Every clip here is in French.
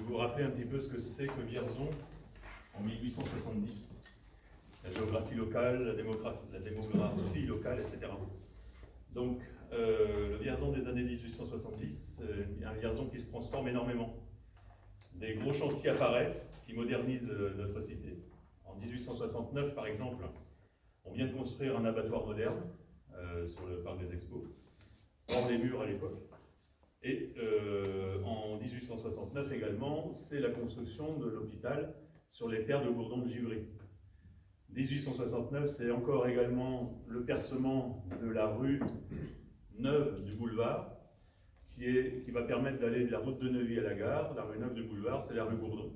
vais vous rappeler un petit peu ce que c'est que Vierzon en 1870. La géographie locale, la démographie locale, etc. Donc, le Vierzon des années 1870, un Vierzon qui se transforme énormément. Des gros chantiers apparaissent qui modernisent notre cité. En 1869, par exemple, on vient de construire un abattoir moderne sur le parc des Expos, hors des murs à l'époque. Et en 1869 également, c'est la construction de l'hôpital sur les terres de Gourdon de Givry. 1869, c'est encore également le percement de la rue neuve du boulevard, qui va permettre d'aller de la route de Neuvy à la gare. La rue neuve du boulevard, c'est la rue Gourdon.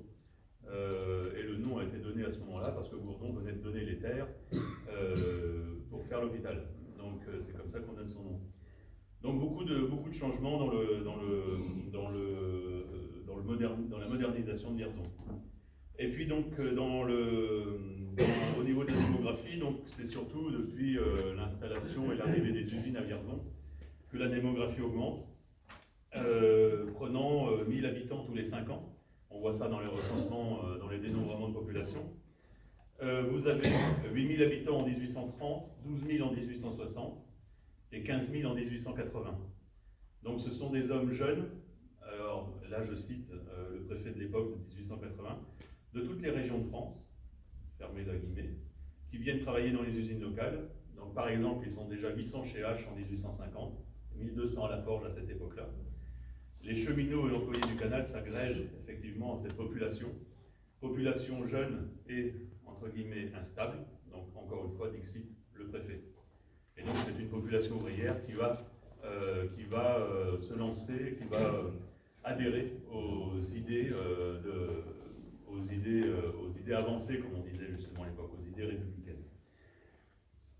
Et le nom a été donné à ce moment-là parce que Gourdon venait de donner les terres pour faire l'hôpital. Donc c'est comme ça qu'on donne son nom. Donc beaucoup de changements dans la modernisation de Vierzon. Et puis donc au niveau de la démographie, donc c'est surtout depuis l'installation et l'arrivée des usines à Vierzon que la démographie augmente, prenant 1000 habitants tous les 5 ans. On voit ça dans les recensements, dans les dénombrements de population. Vous avez 8000 habitants en 1830, 12 000 en 1860 et 15 000 en 1880. Donc ce sont des hommes jeunes, alors là je cite le préfet de l'époque de 1880, de toutes les régions de France, fermé la guillemets, qui viennent travailler dans les usines locales. Donc par exemple, ils sont déjà 800 chez H en 1850, 1200 à la forge à cette époque-là. Les cheminots et employés du canal s'agrègent effectivement à cette population jeune et, entre guillemets, instable, donc encore une fois, dixit le préfet. Et donc c'est une population ouvrière qui va se lancer, qui va adhérer aux idées avancées, comme on disait justement à l'époque, aux idées républicaines.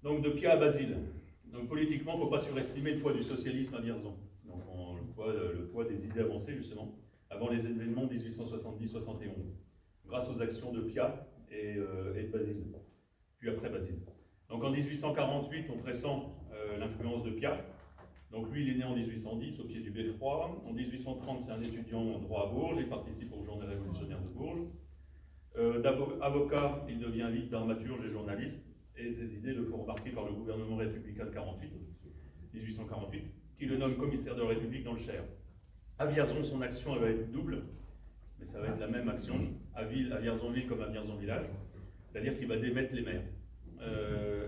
Donc de Piat à Basile. Donc politiquement, il ne faut pas surestimer le poids du socialisme à Vierzon. Donc le poids des idées avancées justement, avant les événements 1870-71, grâce aux actions de Piat et de Basile, puis après Basile. Donc en 1848, on pressent l'influence de Piat. Donc lui, il est né en 1810 au pied du Beffroi. En 1830, c'est un étudiant en droit à Bourges. Il participe aux Journées révolutionnaires de Bourges. Avocat, il devient vite dramaturge et journaliste. Et ses idées le font remarquer par le gouvernement républicain de 1848, qui le nomme commissaire de la République dans le Cher. À Vierzon, son action elle va être double, mais ça va être la même action à Vierzonville comme à Vierzon-Village, c'est-à-dire qu'il va démettre les maires.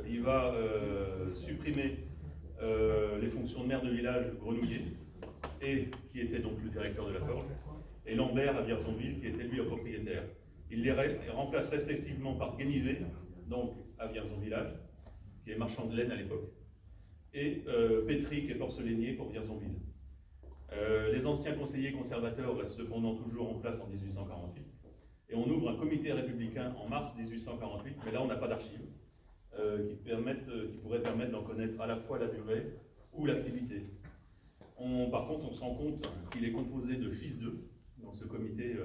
Il va supprimer les fonctions de maire de village Grenouillet, et qui était donc le directeur de la forge, et Lambert à Vierzonville, qui était lui le propriétaire. Il les remplace respectivement par Guénivet, donc à Vierzon-Village, qui est marchand de laine à l'époque, et Pétry, qui est porcelainier pour Vierzonville. Les anciens conseillers conservateurs restent cependant toujours en place en 1848, et on ouvre un comité républicain en mars 1848, mais là on n'a pas d'archives, qui pourraient permettre d'en connaître à la fois la durée ou l'activité. Par contre, on se rend compte qu'il est composé de fils d'eux, donc ce comité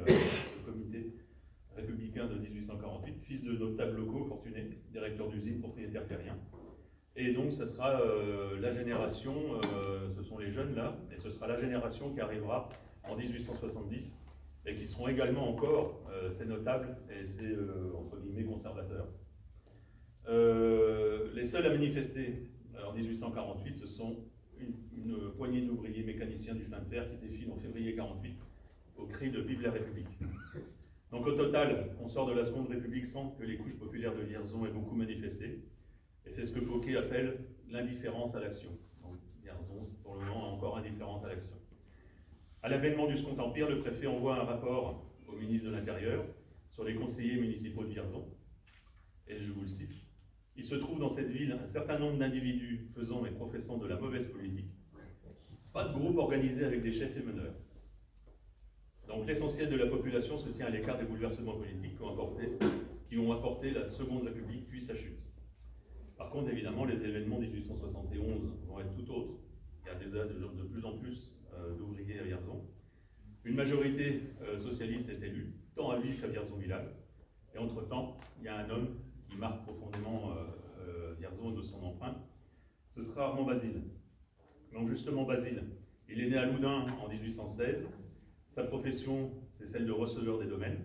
républicain de 1848, fils de notables locaux fortunés, directeurs d'usines, propriétaires terriens. Et donc, ce sera la génération, ce sont les jeunes là, et ce sera la génération qui arrivera en 1870 et qui seront également encore ces notables et ces, entre guillemets, conservateurs. Les seuls à manifester en 1848, ce sont une poignée d'ouvriers mécaniciens du chemin de fer qui défilent en février 1948 au cri de Vive la République. Donc au total, on sort de la Seconde République sans que les couches populaires de Vierzon aient beaucoup manifesté. Et c'est ce que Poquet appelle l'indifférence à l'action. Donc Vierzon, pour le moment, est encore indifférente à l'action. À l'avènement du Second Empire, le préfet envoie un rapport au ministre de l'Intérieur sur les conseillers municipaux de Vierzon. Et je vous le cite. Il se trouve dans cette ville un certain nombre d'individus faisant et professant de la mauvaise politique. Pas de groupe organisé avec des chefs et meneurs. Donc l'essentiel de la population se tient à l'écart des bouleversements politiques qui ont apporté la Seconde République puis sa chute. Par contre, évidemment, les événements de 1871 vont être tout autres. Il y a déjà de plus en plus d'ouvriers à Vierzon. Une majorité socialiste est élue, tant à Vif qu'à Vierzon-Village. Et entre-temps, il y a un homme qui marque profondément Vierzon de son empreinte. Ce sera Armand Basile. Donc justement, Basile, il est né à Loudun en 1816. Sa profession, c'est celle de receveur des domaines.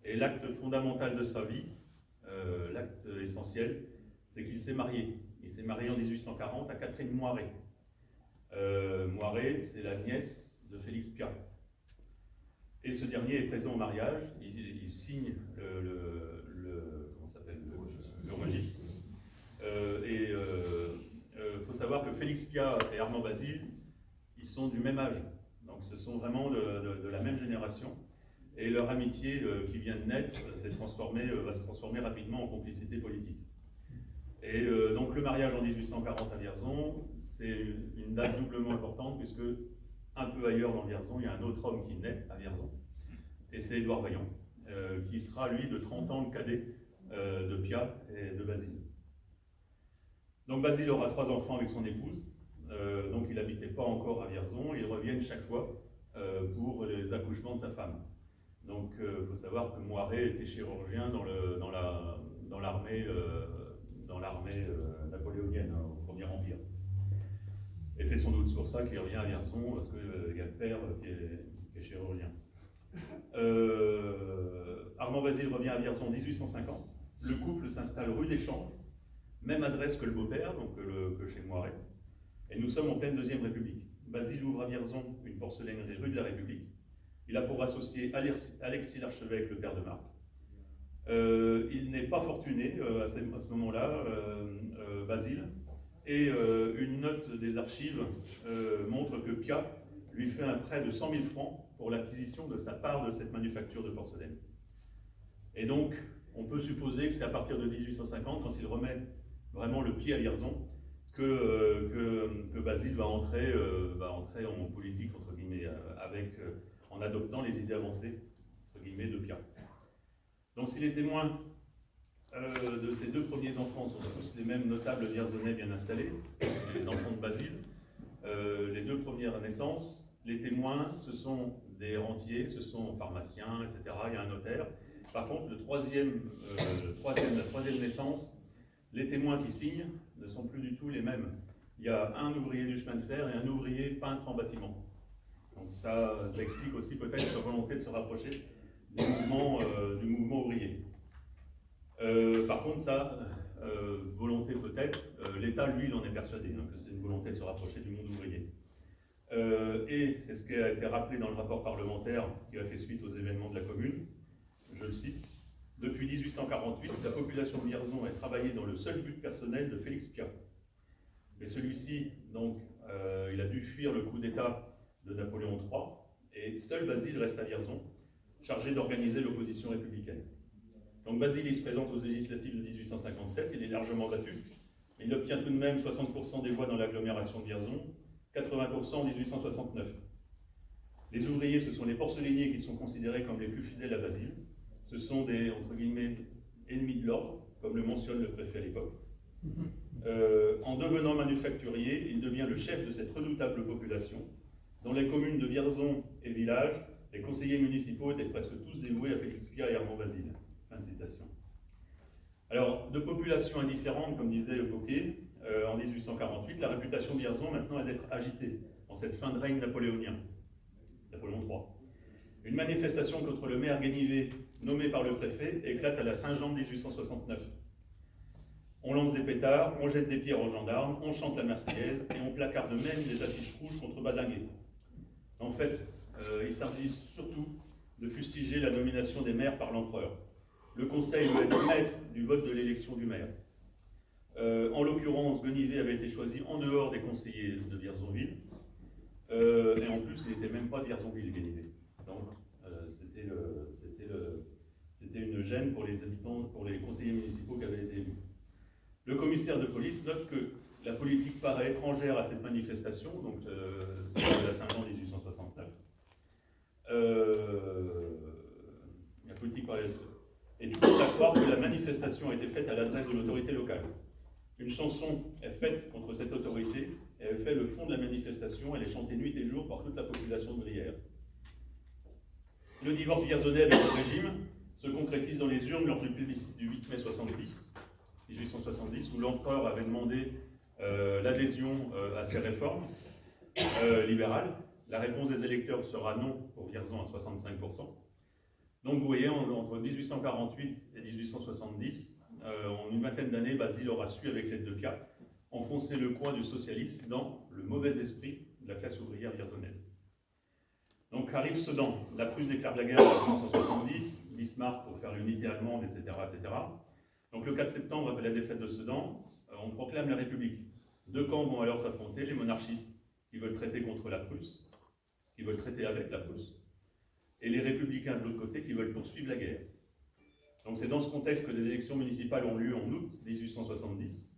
Et l'acte fondamental de sa vie, l'acte essentiel, c'est qu'il s'est marié. Il s'est marié en 1840 à Catherine Moiré. Moiré, c'est la nièce de Félix Piat. Et ce dernier est présent au mariage, il signe le registre. Il faut savoir que Félix Piat et Armand Basile, ils sont du même âge. Donc ce sont vraiment de la même génération. Et leur amitié qui vient de naître va se transformer rapidement en complicité politique. Et donc le mariage en 1840 à Vierzon, c'est une date doublement importante puisque un peu ailleurs dans Vierzon, il y a un autre homme qui naît à Vierzon. Et c'est Édouard Vaillant, qui sera lui de 30 ans le cadet de Piat et de Basile. Donc Basile aura 3 enfants avec son épouse, donc il n'habitait pas encore à Vierzon, ils reviennent chaque fois pour les accouchements de sa femme. Donc il faut savoir que Moiré était chirurgien dans l'armée napoléonienne, au Premier Empire. Et c'est sans doute pour ça qu'il revient à Vierzon, parce qu'il y a le père qui est chirurgien. Armand Basile revient à Vierzon en 1850. Le couple s'installe rue d'Échange, même adresse que le beau-père, donc que chez Moiré. Et nous sommes en pleine Deuxième République. Basile ouvre à Vierzon une porcelainerie rue de la République. Il a pour associé Alexis Larchevêque, le père de Marc. Il n'est pas fortuné à ce moment-là, Basile. Et une note des archives montre que Piat lui fait un prêt de 100 000 francs pour l'acquisition de sa part de cette manufacture de porcelaine. Et donc, on peut supposer que c'est à partir de 1850, quand il remet vraiment le pied à Vierzon, que Basile va entrer en politique, entre guillemets, en adoptant les idées avancées, entre guillemets, de Piat. Donc, si les témoins de ces 2 premiers enfants sont tous les mêmes notables vierzonais bien installés, les enfants de Basile, les 2 premières naissances, les témoins, ce sont des rentiers, ce sont pharmaciens, etc. Il y a un notaire. Par contre, la troisième naissance, les témoins qui signent ne sont plus du tout les mêmes. Il y a un ouvrier du chemin de fer et un ouvrier peintre en bâtiment. Donc ça explique aussi peut-être sa volonté de se rapprocher du mouvement ouvrier. Par contre, ça, volonté peut-être, l'État, lui, il en est persuadé, que c'est une volonté de se rapprocher du monde ouvrier. Et c'est ce qui a été rappelé dans le rapport parlementaire qui a fait suite aux événements de la Commune. Je le cite. Depuis 1848, la population de Vierzon a travaillé dans le seul but personnel de Félix Piat. Mais celui-ci, donc, il a dû fuir le coup d'État de Napoléon III, et seul Basile reste à Vierzon, chargé d'organiser l'opposition républicaine. Donc Basile, il se présente aux législatives de 1857, il est largement battu, mais il obtient tout de même 60% des voix dans l'agglomération de Vierzon, 80% en 1869. Les ouvriers, ce sont les porcelainiers qui sont considérés comme les plus fidèles à Basile. Ce sont des, entre guillemets, ennemis de l'ordre, comme le mentionne le préfet à l'époque. En devenant manufacturier, il devient le chef de cette redoutable population. Dans les communes de Vierzon et Village, les conseillers municipaux étaient presque tous dévoués à Félix Piat et Armand Basile. Fin de citation. Alors, de population indifférente, comme disait Poquet, en 1848, la réputation de Vierzon maintenant est d'être agitée en cette fin de règne napoléonien, Napoléon III. Une manifestation contre le maire Guénivet, nommé par le préfet, éclate à la Saint-Jean de 1869. On lance des pétards, on jette des pierres aux gendarmes, on chante la Marseillaise et on placarde même des affiches rouges contre Badinguet. En fait, il s'agit surtout de fustiger la nomination des maires par l'empereur. Le conseil doit être maître du vote de l'élection du maire. En l'occurrence, Guénivet avait été choisi en dehors des conseillers de Vierzonville. Et en plus, il n'était même pas de Vierzonville, Guénivet. Donc, c'était une gêne pour les habitants, pour les conseillers municipaux qui avaient été élus. Le commissaire de police note que la politique paraît étrangère à cette manifestation, donc c'est de la Saint-Jean 1869. La politique paraît... Et tout porte à croire que la manifestation a été faite à l'adresse de l'autorité locale. Une chanson est faite contre cette autorité, et elle fait le fond de la manifestation, elle est chantée nuit et jour par toute la population de Brière. Le divorce vierzonais avec le régime se concrétise dans les urnes lors du plébiscite du 8 mai 1870, où l'empereur avait demandé l'adhésion à ces réformes libérales, La réponse des électeurs sera non pour Vierzon à 65%. Donc vous voyez, entre 1848 et 1870, en une vingtaine d'années, Basile aura su, avec l'aide de Piat, enfoncer le coin du socialisme dans le mauvais esprit de la classe ouvrière vierzonnaise. Donc arrive Sedan, la Prusse déclare la guerre en 1970, Bismarck pour faire l'unité allemande, etc., etc. Donc le 4 septembre, après la défaite de Sedan, on proclame la République. Deux camps vont alors s'affronter, les monarchistes qui veulent traiter contre la Prusse, qui veulent traiter avec la Prusse, et les républicains de l'autre côté qui veulent poursuivre la guerre. Donc c'est dans ce contexte que des élections municipales ont lieu en août 1870.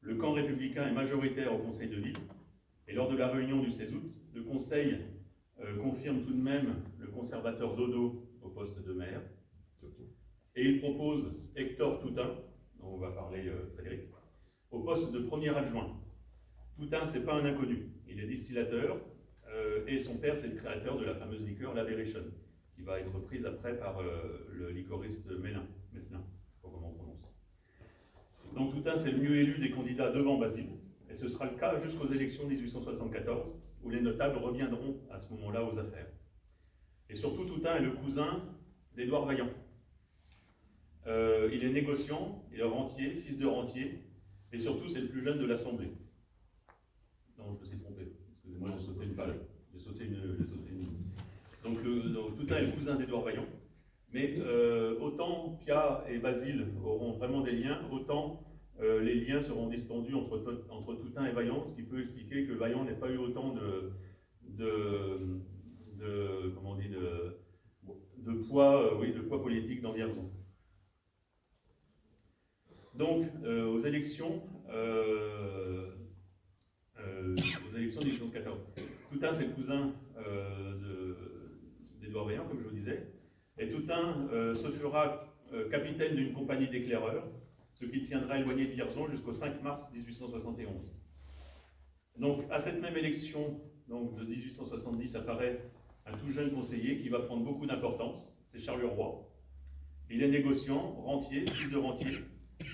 Le camp républicain est majoritaire au conseil de ville, et lors de la réunion du 16 août, le conseil confirme tout de même le conservateur Dodo au poste de maire, et il propose Hector Toutain, dont on va parler Frédéric, au poste de premier adjoint. Toutain, c'est pas un inconnu, il est distillateur, et son père, c'est le créateur de la fameuse liqueur l'Aberration, qui va être prise après par le liquoriste Messelin, je ne sais pas comment on prononce. Donc Toutain, c'est le mieux élu des candidats devant Basile, et ce sera le cas jusqu'aux élections de 1874, où les notables reviendront à ce moment-là aux affaires. Et surtout, Toutain est le cousin d'Édouard Vaillant. Il est négociant, il est rentier, fils de rentier, et surtout, c'est le plus jeune de l'Assemblée. Non, je me suis trompé. Excusez-moi, j'ai sauté une page. J'ai sauté une ligne. Donc, Toutain est le cousin d'Édouard Vaillant. Mais autant Piat et Basile auront vraiment des liens, autant les liens seront distendus entre Toutain et Vaillant, ce qui peut expliquer que Vaillant n'ait pas eu autant de poids politique dans Vierzon. Donc, aux élections de 1814. Toutain, c'est le cousin d'Édouard Vaillant, comme je vous disais. Et Toutain se fera capitaine d'une compagnie d'éclaireurs, ce qui tiendra éloigné de Vierzon jusqu'au 5 mars 1871. Donc, à cette même élection de 1870, apparaît un tout jeune conseiller qui va prendre beaucoup d'importance, c'est Charles Roy. Il est négociant, rentier, fils de rentier,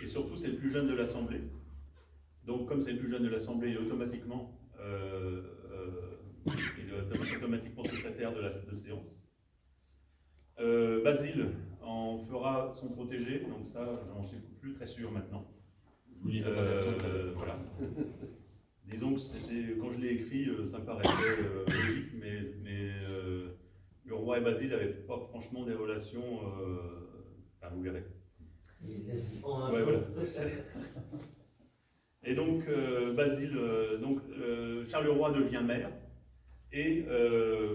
et surtout c'est le plus jeune de l'Assemblée. Donc comme c'est le plus jeune de l'Assemblée, il est automatiquement secrétaire de séance. Basile en fera son protégé, donc ça j'en suis plus très sûr maintenant. Voilà. Disons que c'était, quand je l'ai écrit, ça me paraissait logique, mais le roi et Basile n'avaient pas franchement des relations, enfin vous verrez. Ouais, voilà. Et donc Basile, Charleroi devient maire, et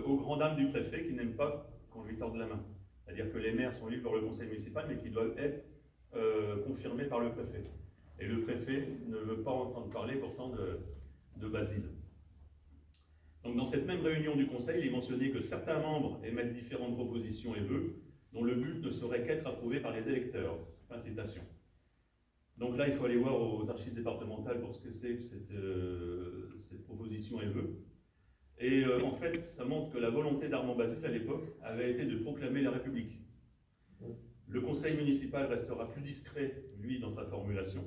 aux grandes dames du préfet qui n'aiment pas qu'on lui torde la main. C'est-à-dire que les maires sont élus par le conseil municipal, mais qui doivent être confirmés par le préfet. Et le préfet ne veut pas entendre parler pourtant de Basile. Donc dans cette même réunion du conseil, il est mentionné que certains membres émettent différentes propositions et vœux, dont le but ne serait qu'être approuvé par les électeurs. Fin de citation. Donc là, il faut aller voir aux archives départementales pour ce que c'est que cette proposition et vœux. Et en fait, ça montre que la volonté d'Armand Basile à l'époque avait été de proclamer la République. Le conseil municipal restera plus discret, lui, dans sa formulation.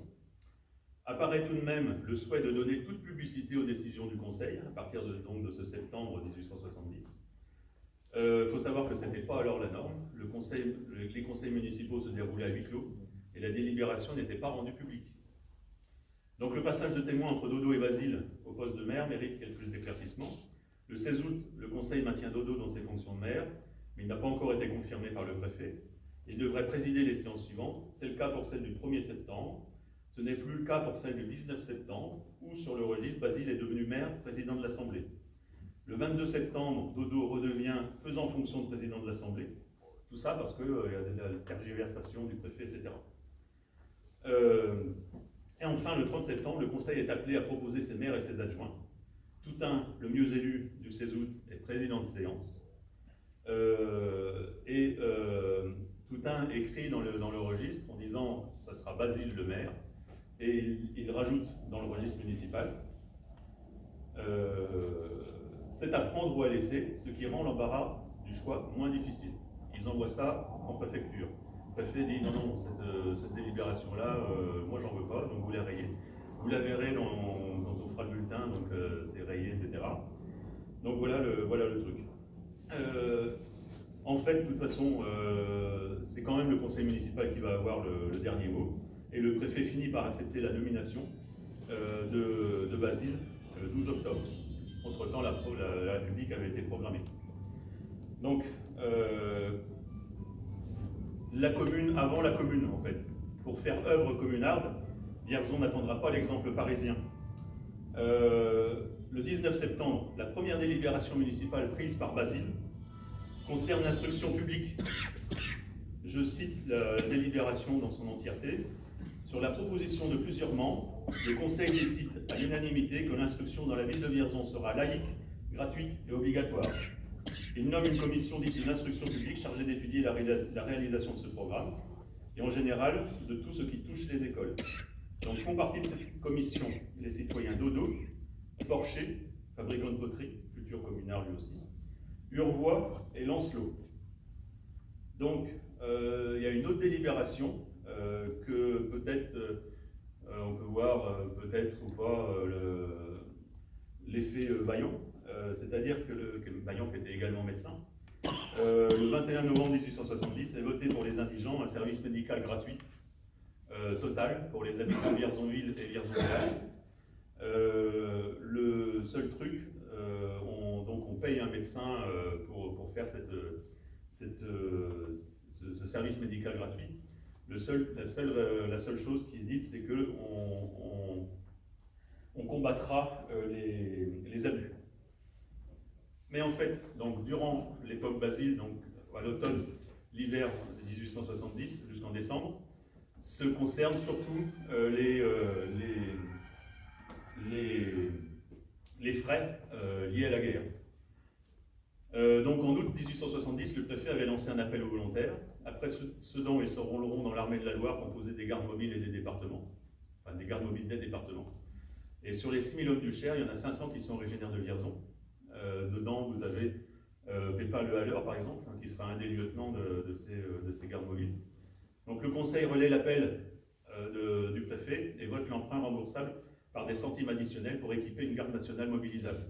Apparaît tout de même le souhait de donner toute publicité aux décisions du conseil, à partir de ce septembre 1870. Il faut savoir que ce n'était pas alors la norme. Les conseils municipaux se déroulaient à huis clos, et la délibération n'était pas rendue publique. Donc le passage de témoin entre Dodo et Basile au poste de maire mérite quelques éclaircissements. Le 16 août, le conseil maintient Dodo dans ses fonctions de maire, mais il n'a pas encore été confirmé par le préfet. Il devrait présider les séances suivantes. C'est le cas pour celle du 1er septembre. Ce n'est plus le cas pour celle du 19 septembre, où sur le registre, Basile est devenu maire, président de l'Assemblée. Le 22 septembre, Dodo redevient faisant fonction de président de l'Assemblée. Tout ça parce qu'il y a de la tergiversation du préfet, etc. Et enfin, le 30 septembre, le conseil est appelé à proposer ses maires et ses adjoints. Toutain, le mieux élu du 16 août, est président de séance. Toutain écrit dans le registre en disant « ça sera Basile le maire », et il rajoute dans le registre municipal c'est à prendre ou à laisser, ce qui rend l'embarras du choix moins difficile. Ils envoient ça en préfecture. Le préfet dit non, cette délibération-là, moi j'en veux pas, donc vous la rayez. Vous la verrez quand on fera le bulletin, donc c'est rayé, etc. Donc voilà le truc. En fait, de toute façon, c'est quand même le conseil municipal qui va avoir le dernier mot. Et le préfet finit par accepter la nomination de Basile le 12 octobre. Entre-temps, la République avait été programmée. Donc, la commune, avant la commune, en fait, pour faire œuvre communarde, Vierzon n'attendra pas l'exemple parisien. Le 19 septembre, la première délibération municipale prise par Basile concerne l'instruction publique. Je cite la délibération dans son entièreté. Sur la proposition de plusieurs membres, le Conseil décide à l'unanimité que l'instruction dans la ville de Vierzon sera laïque, gratuite et obligatoire. Il nomme une commission dite de l'instruction publique chargée d'étudier la réalisation de ce programme et en général de tout ce qui touche les écoles. Donc font partie de cette commission les citoyens Dodo, Porcher, fabricant de poterie, futur communard lui aussi, Urvois et Lancelot. Donc il y a une autre délibération que peut-être on peut voir peut-être ou pas l'effet Vaillant, c'est-à-dire que Vaillant qui était également médecin, le 21 novembre 1870 est voté pour les indigents un service médical gratuit total pour les habitants de Vierzonville et Vierzon-Village. Le seul truc, on paye un médecin pour faire ce service médical gratuit. La seule chose qui est dite, c'est qu'on combattra les abus. Mais en fait, donc, durant l'époque Basile, donc à l'automne, l'hiver de 1870 jusqu'en décembre, se concerne surtout les frais liés à la guerre. Donc en août 1870, le préfet avait lancé un appel aux volontaires. Après Sedan, ils se rouleront dans l'armée de la Loire, composée des gardes mobiles et des départements, enfin des gardes mobiles des départements. Et sur les 6000 hommes du Cher, il y en a 500 qui sont originaires de Vierzon. Dedans, vous avez Pépin Le Halleur, par exemple, qui sera un des lieutenants de ces gardes mobiles. Donc le conseil relaie l'appel du préfet et vote l'emprunt remboursable par des centimes additionnels pour équiper une garde nationale mobilisable.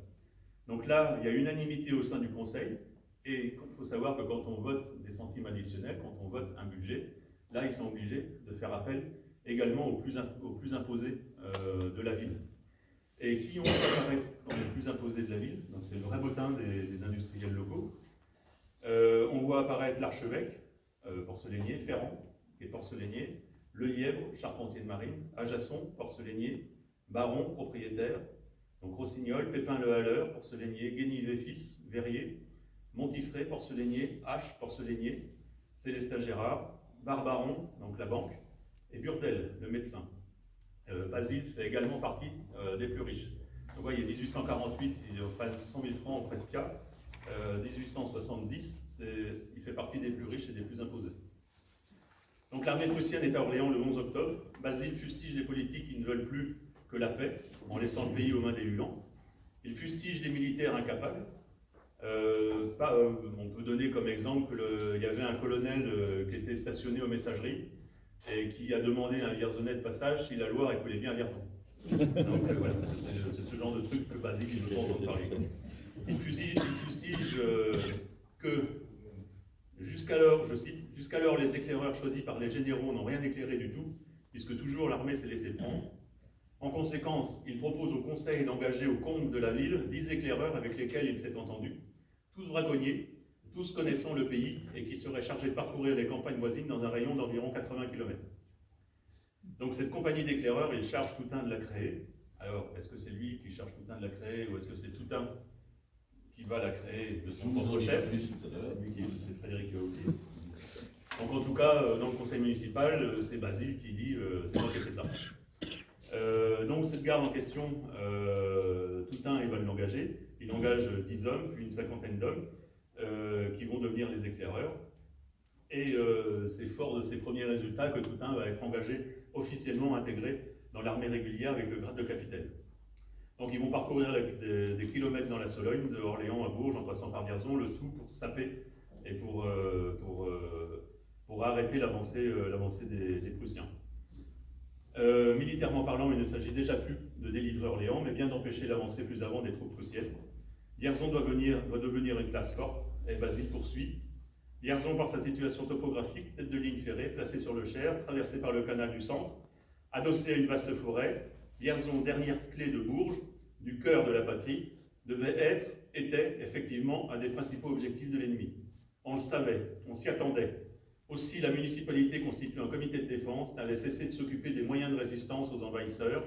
Donc là, il y a unanimité au sein du conseil, et il faut savoir que quand on vote des centimes additionnels, quand on vote un budget, là ils sont obligés de faire appel également aux plus imposés de la ville. Et qui ont apparaître dans les plus imposés de la ville, donc c'est le vrai bottin des industriels locaux. On voit apparaître l'archevêque, porcelainier, Ferrand, qui est porcelainier, Le Lièvre, charpentier de marine, Ajasson, porcelainier, Baron, propriétaire, donc Rossignol, Pépin Le Halleur, porcelainier, Guénivet fils, verrier, Montifray, porcelainier, H, porcelainier, Célestin Gérard, Barbaron, donc la banque, et Burdel, le médecin. Basile fait également partie des plus riches. Donc vous voyez, 1848, il prend 100 000 francs auprès de K. 1870, il fait partie des plus riches et des plus imposés. Donc l'armée prussienne est à Orléans le 11 octobre. Basile fustige les politiques qui ne veulent plus que la paix, en laissant le pays aux mains des Hulans. Il fustige les militaires incapables. On peut donner comme exemple qu'il y avait un colonel qui était stationné aux messageries et qui a demandé à un Vierzonais de passage si la Loire écoulait bien à Vierzon. Donc voilà, c'est ce genre de truc que Basile ne veut pas entendre parler. Il fustige que jusqu'alors, je cite, jusqu'alors les éclaireurs choisis par les généraux n'ont rien éclairé du tout, puisque toujours l'armée s'est laissée prendre. En conséquence, il propose au conseil d'engager au comble de la ville 10 éclaireurs avec lesquels il s'est entendu, tous braconniers, tous connaissant le pays et qui seraient chargés de parcourir les campagnes voisines dans un rayon d'environ 80 km. Donc cette compagnie d'éclaireurs, il charge Toutain de la créer. Alors, est-ce que c'est lui qui charge Toutain de la créer ou est-ce que c'est Toutain qui va la créer de son propre chef? C'est Frédéric Oulier. Donc en tout cas, dans le conseil municipal, c'est Basile qui dit c'est moi qui ai fait ça. Donc cette garde en question, Toutain, il va l'engager. Il engage 10 hommes, puis une cinquantaine d'hommes qui vont devenir les éclaireurs. Et c'est fort de ces premiers résultats que Toutain va être engagé officiellement intégré dans l'armée régulière avec le grade de capitaine. Donc ils vont parcourir des kilomètres dans la Sologne, de Orléans à Bourges, en passant par Vierzon, le tout pour saper et pour arrêter l'avancée des Prussiens. Militairement parlant, il ne s'agit déjà plus de délivrer Orléans, mais bien d'empêcher l'avancée plus avant des troupes prussiennes. Vierzon doit devenir une place forte, et Basile poursuit. Vierzon, par sa situation topographique, tête de ligne ferrée, placée sur le Cher, traversée par le canal du Centre, adossée à une vaste forêt, Vierzon, dernière clé de Bourges, du cœur de la patrie, était effectivement un des principaux objectifs de l'ennemi. On le savait, on s'y attendait. Aussi, la municipalité, constituée en comité de défense, n'avait cessé de s'occuper des moyens de résistance aux envahisseurs,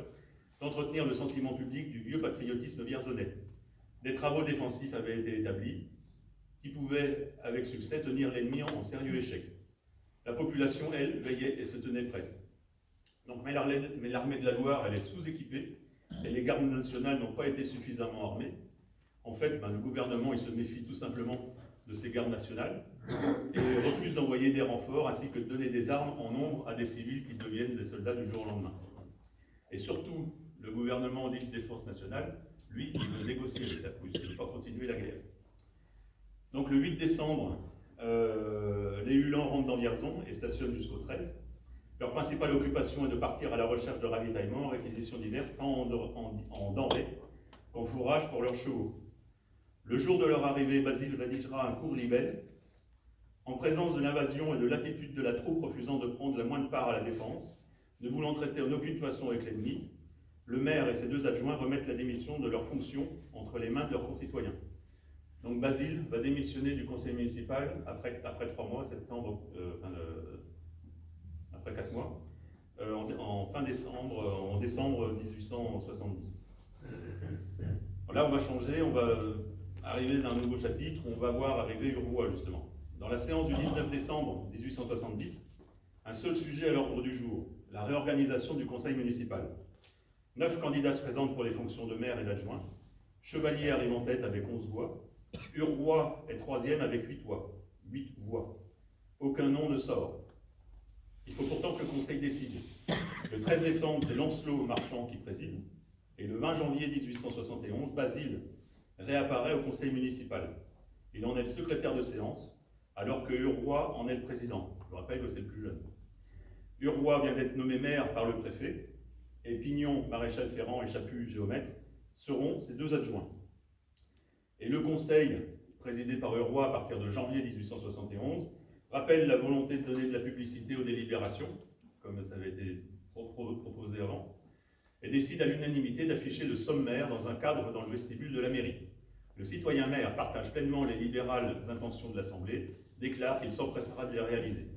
d'entretenir le sentiment public du vieux patriotisme vierzonais. Des travaux défensifs avaient été établis, qui pouvaient, avec succès, tenir l'ennemi en sérieux échec. La population, elle, veillait et se tenait prête. Donc, mais l'armée de la Loire, elle est sous-équipée, et les gardes nationales n'ont pas été suffisamment armées. En fait, le gouvernement, il se méfie tout simplement de ces gardes nationales et refuse d'envoyer des renforts ainsi que de donner des armes en nombre à des civils qui deviennent des soldats du jour au lendemain. Et surtout, le gouvernement dit de défense nationale, lui, il veut négocier avec la Prusse, il ne veut pas continuer la guerre. Donc le 8 décembre, les Uhlans rentrent dans Vierzon et stationnent jusqu'au 13. Leur principale occupation est de partir à la recherche de ravitaillement, réquisitions diverses, tant en denrées qu'en fourrage pour leurs chevaux. Le jour de leur arrivée, Basile rédigera un court libelle. En présence de l'invasion et de l'attitude de la troupe refusant de prendre la moindre part à la défense, ne voulant traiter en aucune façon avec l'ennemi, le maire et ses 2 adjoints remettent la démission de leurs fonctions entre les mains de leurs concitoyens. Donc Basile va démissionner du conseil municipal après 3 mois, après 4 mois, en décembre 1870. Là, on va changer, on va arriver dans un nouveau chapitre, on va voir arriver Urvois, justement. Dans la séance du 19 décembre 1870, un seul sujet à l'ordre du jour, la réorganisation du conseil municipal. 9 candidats se présentent pour les fonctions de maire et d'adjoint. Chevalier arrive en tête avec 11 voix. Urvois est 3e avec 8 voix. 8 voix. Aucun nom ne sort. Il faut pourtant que le conseil décide. Le 13 décembre, c'est Lancelot Marchand qui préside. Et le 20 janvier 1871, Basile réapparaît au conseil municipal. Il en est le secrétaire de séance, alors que Urvois en est le président. Je vous rappelle que c'est le plus jeune. Urvois vient d'être nommé maire par le préfet, et Pignon, maréchal ferrant et Chaput, géomètre, seront ses 2 adjoints. Et le conseil, présidé par Urvois à partir de janvier 1871, rappelle la volonté de donner de la publicité aux délibérations, comme ça avait été proposé avant, et décide à l'unanimité d'afficher le sommaire dans un cadre dans le vestibule de la mairie. Le citoyen maire partage pleinement les libérales intentions de l'Assemblée, déclare qu'il s'empressera de les réaliser.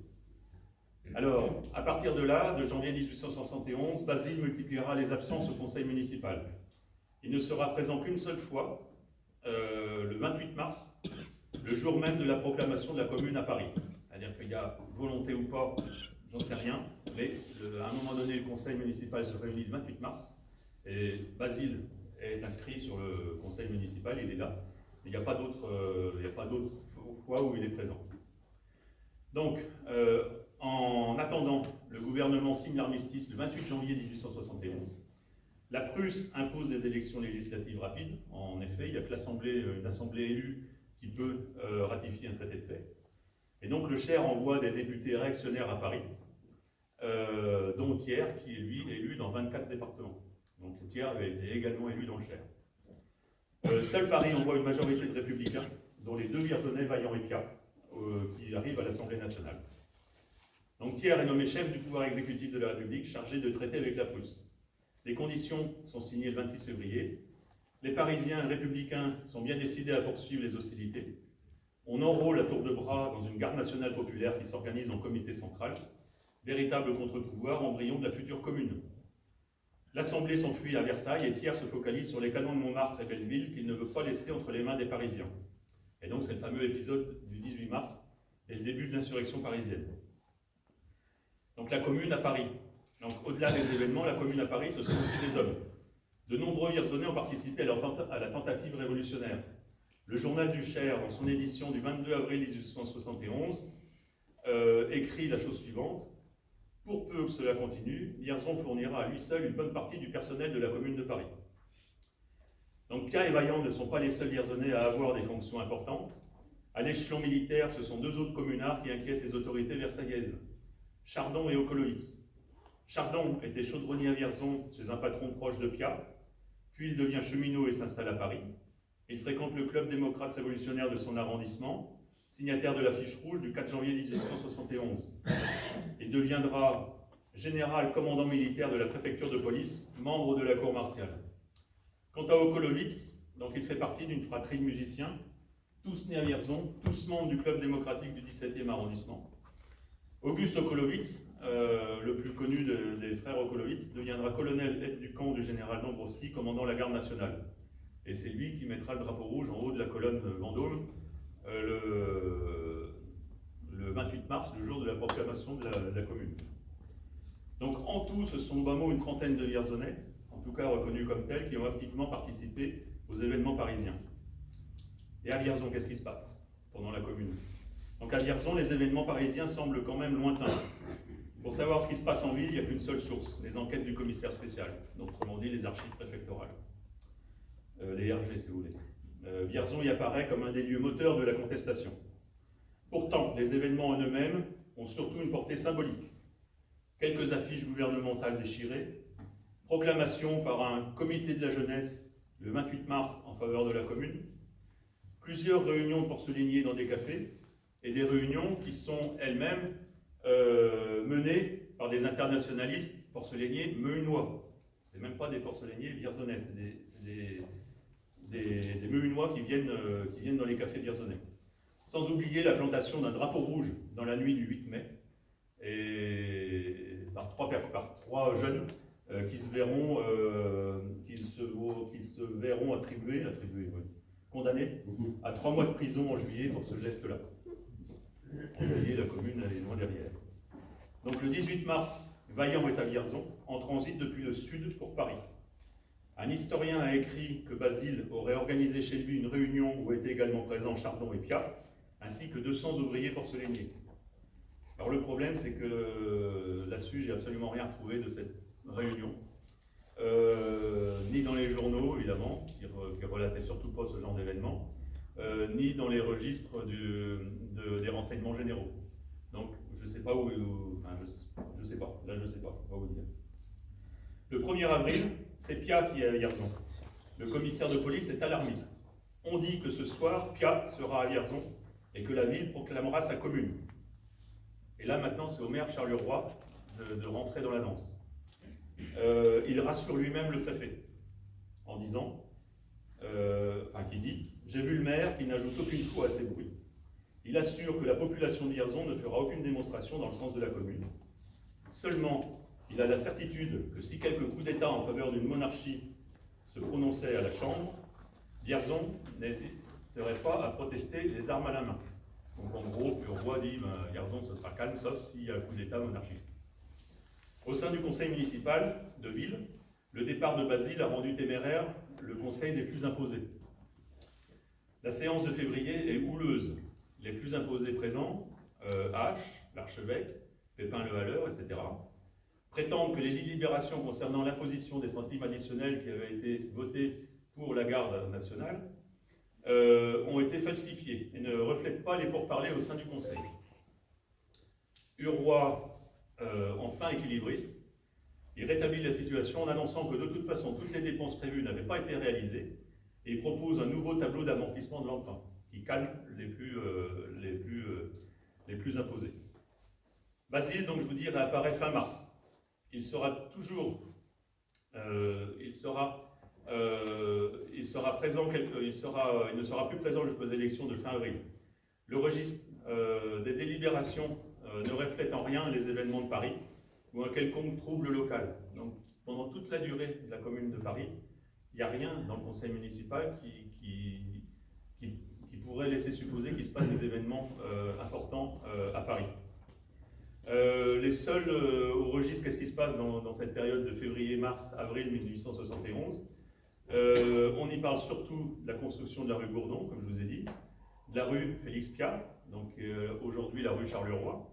Alors, à partir de là, de janvier 1871, Basile multipliera les absences au conseil municipal. Il ne sera présent qu'une seule fois, le 28 mars, le jour même de la proclamation de la commune à Paris. C'est-à-dire qu'il y a volonté ou pas, j'en sais rien, mais à un moment donné, le conseil municipal se réunit le 28 mars, et Basile est inscrit sur le conseil municipal, il est là. Il n'y a pas d'autre fois où il est présent. Donc, en attendant, le gouvernement signe l'armistice le 28 janvier 1871. La Prusse impose des élections législatives rapides. En effet, il n'y a que une assemblée élue qui peut ratifier un traité de paix. Et donc le Cher envoie des députés réactionnaires à Paris, dont Thiers, qui est lui élu dans 24 départements. Donc Thiers avait été également élu dans le Cher. Seul Paris envoie une majorité de républicains, dont les 2 Vierzonais, Vaillant et Piat, qui arrivent à l'Assemblée nationale. Donc Thiers est nommé chef du pouvoir exécutif de la République, chargé de traiter avec la Prusse. Les conditions sont signées le 26 février. Les Parisiens républicains sont bien décidés à poursuivre les hostilités. On enrôle à tour de bras dans une garde nationale populaire qui s'organise en comité central, véritable contre-pouvoir, embryon de la future commune. L'Assemblée s'enfuit à Versailles et Thiers se focalise sur les canons de Montmartre et Belleville qu'il ne veut pas laisser entre les mains des Parisiens. Et donc c'est le fameux épisode du 18 mars et le début de l'insurrection parisienne. Donc la commune à Paris. Donc au-delà des événements, la commune à Paris, ce sont aussi des hommes. De nombreux Vierzonais ont participé à la tentative révolutionnaire. Le journal du Cher, dans son édition du 22 avril 1871, écrit la chose suivante. Pour peu que cela continue, Vierzon fournira à lui seul une bonne partie du personnel de la commune de Paris. Donc Piat et Vaillant ne sont pas les seuls Vierzonais à avoir des fonctions importantes. À l'échelon militaire, ce sont 2 autres communards qui inquiètent les autorités versaillaises, Chardon et Okolowitz. Chardon était chaudronnier à Vierzon chez un patron proche de Piat, puis il devient cheminot et s'installe à Paris. Il fréquente le club démocrate révolutionnaire de son arrondissement, signataire de la fiche rouge du 4 janvier 1871. Il deviendra général commandant militaire de la préfecture de police, membre de la cour martiale. Quant à Okolowicz, donc il fait partie d'une fratrie de musiciens, tous nés à Vierzon, tous membres du club démocratique du 17e arrondissement. Auguste Okolowicz, le plus connu des frères Okolowicz, deviendra colonel aide du camp du général Dombrowski, commandant la garde nationale. Et c'est lui qui mettra le drapeau rouge en haut de la colonne Vendôme le 28 mars, le jour de la proclamation de la commune. Donc en tout, ce sont bas mot une trentaine de Vierzonais, en tout cas reconnus comme tels, qui ont activement participé aux événements parisiens. Et à Vierzon, qu'est-ce qui se passe pendant la commune? Donc à Vierzon, les événements parisiens semblent quand même lointains. Pour savoir ce qui se passe en ville, il n'y a qu'une seule source, les enquêtes du commissaire spécial, donc autrement dit les archives préfectorales, les RG si vous voulez. Vierzon y apparaît comme un des lieux moteurs de la contestation. Pourtant, les événements en eux-mêmes ont surtout une portée symbolique. Quelques affiches gouvernementales déchirées, proclamation par un comité de la jeunesse le 28 mars en faveur de la commune, plusieurs réunions de porcelainiers dans des cafés, et des réunions qui sont elles-mêmes menées par des internationalistes porcelainiers meuhunois. Ce n'est même pas des porcelainiers vierzonais, c'est des meuhunois qui viennent dans les cafés vierzonais. Sans oublier la plantation d'un drapeau rouge dans la nuit du 8 mai, et par trois jeunes qui se verront condamnés à 3 mois de prison en juillet pour ce geste-là. En juillet, la commune est loin derrière. Donc le 18 mars, Vaillant est à Vierzon, en transit depuis le sud pour Paris. Un historien a écrit que Basile aurait organisé chez lui une réunion où étaient également présents Chardon et Piat, ainsi que 200 ouvriers porcelainiers. Alors le problème, c'est que là-dessus, j'ai absolument rien retrouvé de cette réunion, ni dans les journaux, évidemment, qui relataient surtout pas ce genre d'événement, ni dans les registres des renseignements généraux. Donc, je ne sais pas où, enfin, je sais pas, là je ne sais pas, je ne vais pas vous dire. Le 1er avril, c'est Piat qui est à Vierzon. Le commissaire de police est alarmiste. On dit que ce soir, Piat sera à Vierzon et que la ville proclamera sa commune. Et là, maintenant, c'est au maire Charleroi de rentrer dans la danse. Il rassure lui-même le préfet en disant, qui dit « J'ai vu le maire qui n'ajoute aucune fois à ces bruits. Il assure que la population de Vierzon ne fera aucune démonstration dans le sens de la commune. Seulement, il a la certitude que si quelques coups d'État en faveur d'une monarchie se prononçaient à la Chambre, Vierzon n'hésiterait pas à protester les armes à la main. » Donc en gros, le roi dit Vierzon ce sera calme, sauf s'il y a un coup d'État monarchique. Au sein du conseil municipal de ville, le départ de Basile a rendu téméraire le conseil des plus imposés. La séance de février est houleuse. Les plus imposés présents, H, l'archevêque, Pépin le Halleur, etc., prétendent que les délibérations concernant l'imposition des centimes additionnels qui avaient été votées pour la garde nationale ont été falsifiées et ne reflètent pas les pourparlers au sein du conseil. Huroy, enfin équilibriste, il rétablit la situation en annonçant que de toute façon toutes les dépenses prévues n'avaient pas été réalisées et il propose un nouveau tableau d'amortissement de l'emprunt, ce qui calme les plus imposés. Basile, donc je vous dis, réapparaît fin mars. Il sera présent, il ne sera plus présent jusqu'aux élections de fin avril. Le registre des délibérations ne reflète en rien les événements de Paris ou un quelconque trouble local. Donc, pendant toute la durée de la commune de Paris, il n'y a rien dans le conseil municipal qui pourrait laisser supposer qu'il se passe des événements importants à Paris. Les seuls au registre, qu'est-ce qui se passe dans cette période de février, mars, avril 1871? On y parle surtout de la construction de la rue Gourdon, comme je vous ai dit, de la rue Félix Piat, donc aujourd'hui la rue Charleroi,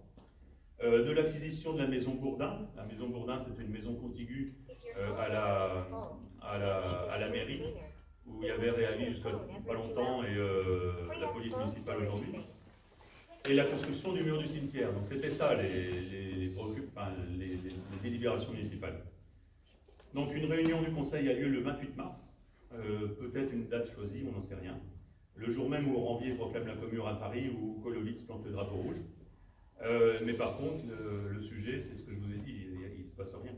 de l'acquisition de la maison Bourdin. La maison Bourdin, c'est une maison contiguë à la mairie, où il y avait Réavis jusqu'à pas longtemps et la police municipale aujourd'hui. Et la construction du mur du cimetière. Donc c'était ça les délibérations municipales. Donc une réunion du conseil a lieu le 28 mars, peut-être une date choisie, on n'en sait rien. Le jour même où Ranvier proclame la Commune à Paris, où Colowitz plante le drapeau rouge. Mais par contre, le sujet, c'est ce que je vous ai dit, il ne se passe rien.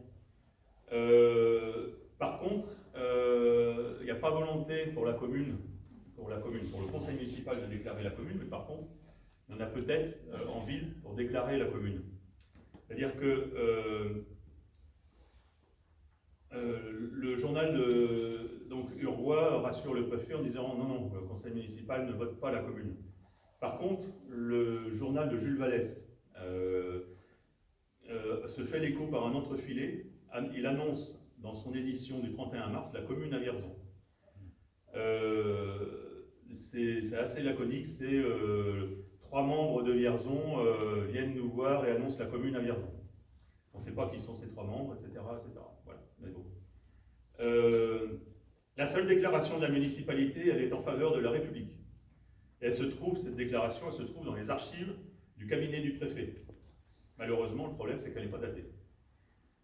Par contre, il n'y a pas volonté pour la commune, pour le conseil municipal de déclarer la commune, mais par contre, il y en a peut-être en ville pour déclarer la commune. C'est-à-dire que le journal donc Urvois rassure le préfet en disant non, le conseil municipal ne vote pas la commune. Par contre, le journal de Jules Vallès se fait l'écho par un entrefilet. Il annonce dans son édition du 31 mars la commune à Vierzon. C'est assez laconique, c'est 3 membres de Vierzon viennent nous voir et annoncent la commune à Vierzon. On ne sait pas qui sont ces 3 membres, etc. Voilà, mais bon. La seule déclaration de la municipalité, elle est en faveur de la République. Et cette déclaration, elle se trouve dans les archives du cabinet du préfet. Malheureusement, le problème, c'est qu'elle n'est pas datée.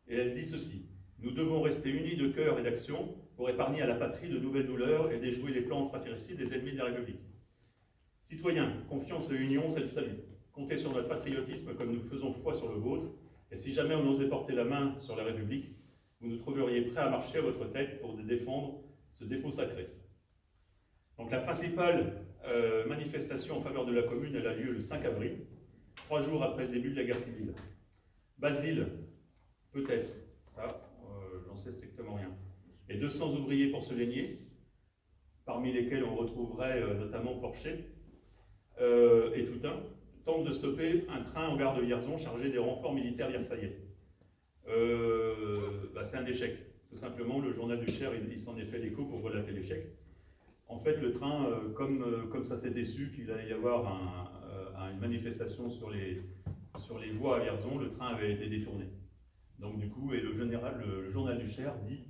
Et elle dit ceci: nous devons rester unis de cœur et d'action pour épargner à la patrie de nouvelles douleurs et déjouer les plans fratricides des ennemis de la République. Citoyens, confiance et union, c'est le salut. Comptez sur notre patriotisme comme nous faisons foi sur le vôtre, et si jamais on osait porter la main sur la République, vous nous trouveriez prêts à marcher à votre tête pour défendre ce dépôt sacré. Donc la principale manifestation en faveur de la commune, elle a lieu le 5 avril, 3 jours après le début de la guerre civile. Basile, peut-être, ça, j'en sais strictement rien. Et 200 ouvriers porcelainiers, parmi lesquels on retrouverait notamment Porcher et Toutain, tentent de stopper un train en gare de Vierzon chargé des renforts militaires versaillais. C'est un échec. Tout simplement, le journal du Cher, il s'en est fait l'écho pour relater l'échec. En fait, le train, comme ça s'était su qu'il allait y avoir une manifestation sur les voies à Vierzon, le train avait été détourné. Donc du coup, et le journal du Cher dit,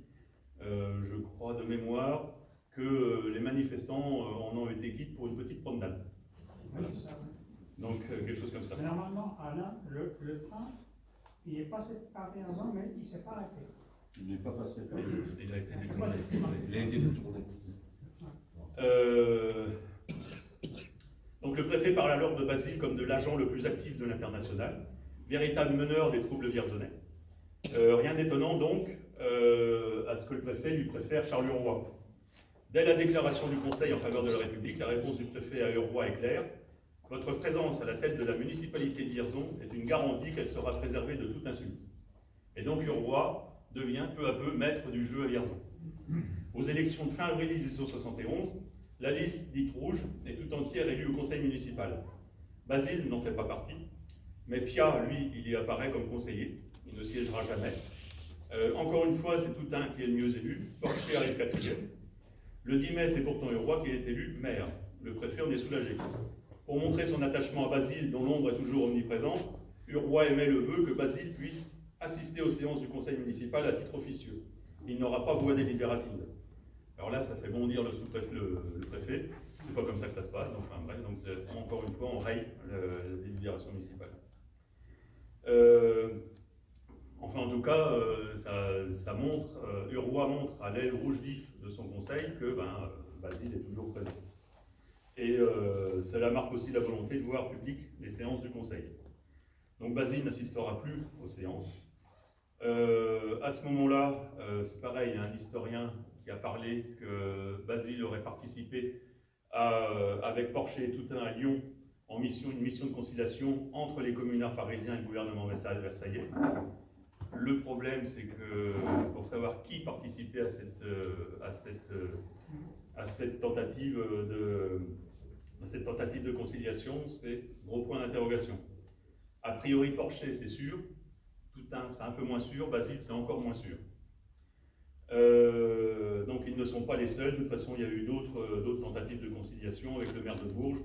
je crois de mémoire, que les manifestants en ont été quittes pour une petite promenade. Oui, c'est ça. Donc quelque chose comme ça. Mais normalement, Alain, le train, il est passé par Vierzon, mais il ne s'est pas arrêté. Il n'est pas passé par Il a été détourné. Il a été détourné. Donc le préfet parle alors de Basile comme de l'agent le plus actif de l'international, véritable meneur des troubles vierzonais. Rien d'étonnant donc à ce que le préfet lui préfère Charles Urvois. Dès la déclaration du Conseil en faveur de la République, la réponse du préfet à Urvois est claire. Votre présence à la tête de la municipalité de Vierzon est une garantie qu'elle sera préservée de toute insulte. Et donc Urvois devient peu à peu maître du jeu à Vierzon. Aux élections de fin avril 1871, la liste dite rouge est tout entière élue au conseil municipal. Basile n'en fait pas partie, mais Pia, lui, il y apparaît comme conseiller. Il ne siégera jamais. Encore une fois, c'est Toutain qui est le mieux élu. Porcher arrive 4e. Le 10 mai, c'est pourtant Urvois qui est élu maire. Le préfet en est soulagé. Pour montrer son attachement à Basile, dont l'ombre est toujours omniprésente, Urvois émet le vœu que Basile puisse assister aux séances du conseil municipal à titre officieux. Il n'aura pas voix délibérative. Alors là, ça fait bondir le préfet. C'est pas comme ça que ça se passe. Donc, enfin, bref, donc encore une fois, on raye la délibération municipale. Enfin, en tout cas, ça montre, Urvois montre à l'aile rouge vif de son conseil que Basile est toujours présent. Et cela marque aussi la volonté de voir public les séances du conseil. Donc Basile n'assistera plus aux séances. À ce moment-là, c'est pareil, il y a un historien qui a parlé que Basile aurait participé avec Porcher et Toutain à Lyon en une mission de conciliation entre les communards parisiens et le gouvernement versaillais. Le problème, c'est que pour savoir qui participait à cette tentative de conciliation, c'est gros point d'interrogation. A priori, Porcher, c'est sûr. Toutain, c'est un peu moins sûr. Basile, c'est encore moins sûr. Donc, ils ne sont pas les seuls. De toute façon, il y a eu d'autres tentatives de conciliation avec le maire de Bourges.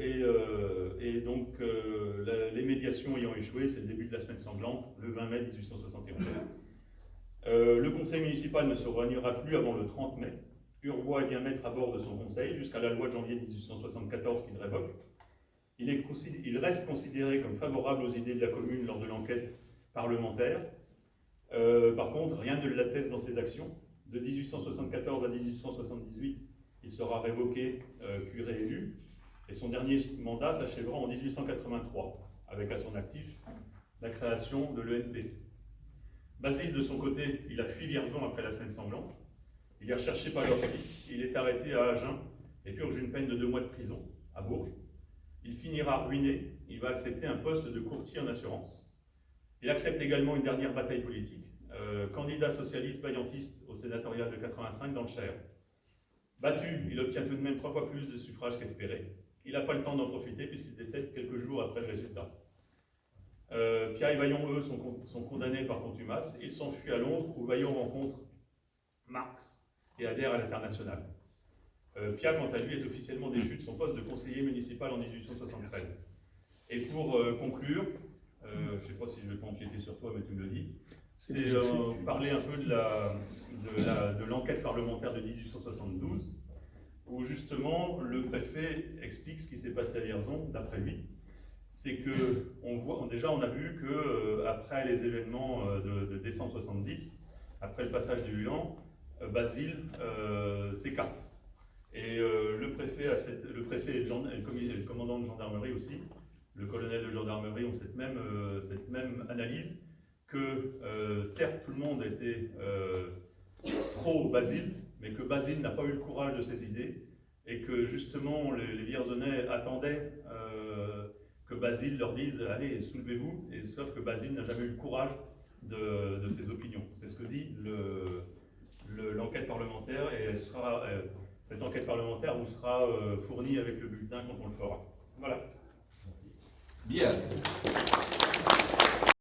Et donc, les médiations ayant échoué, c'est le début de la semaine sanglante, le 20 mai 1871. Le conseil municipal ne se réunira plus avant le 30 mai. Urvois vient mettre à bord de son conseil jusqu'à la loi de janvier 1874 qu'il révoque. Il reste considéré comme favorable aux idées de la commune lors de l'enquête parlementaire. Par contre, rien ne l'atteste dans ses actions. De 1874 à 1878, il sera révoqué puis réélu. Et son dernier mandat s'achèvera en 1883, avec à son actif la création de l'ENP. Basile, de son côté, il a fui Vierzon après la semaine sanglante. Il est recherché par leur fils, il est arrêté à Agen et purge une peine de 2 mois de prison à Bourges. Il finira ruiné, il va accepter un poste de courtier en assurance. Il accepte également une dernière bataille politique, candidat socialiste vaillantiste au sénatorial de 85 dans le Cher. Battu, il obtient tout de même 3 fois plus de suffrages qu'espéré. Il n'a pas le temps d'en profiter puisqu'il décède quelques jours après le résultat. Pierre et Vaillant, eux, sont condamnés par contumace. Ils s'enfuient à Londres où Vaillant rencontre Marx et adhère à l'Internationale. Piat, quant à lui, est officiellement déchu de son poste de conseiller municipal en 1873. Et pour conclure, je ne sais pas si je vais pas empiéter sur toi, mais tu me le dis, c'est parler un peu de l'enquête parlementaire de 1872, où justement le préfet explique ce qui s'est passé à Vierzon, d'après lui. C'est que, on a vu que après les événements de décembre 70, après le passage de Huan, Basile s'écarte. Et le préfet et le commandant de gendarmerie aussi, le colonel de gendarmerie ont cette même analyse, que certes tout le monde était pro-Basile, mais que Basile n'a pas eu le courage de ses idées, et que justement les Vierzonais attendaient que Basile leur dise « Allez, soulevez-vous », et sauf que Basile n'a jamais eu le courage de ses opinions. C'est ce que dit l'enquête parlementaire, et cette enquête parlementaire vous sera fournie avec le bulletin quand on le fera. Voilà. Bien.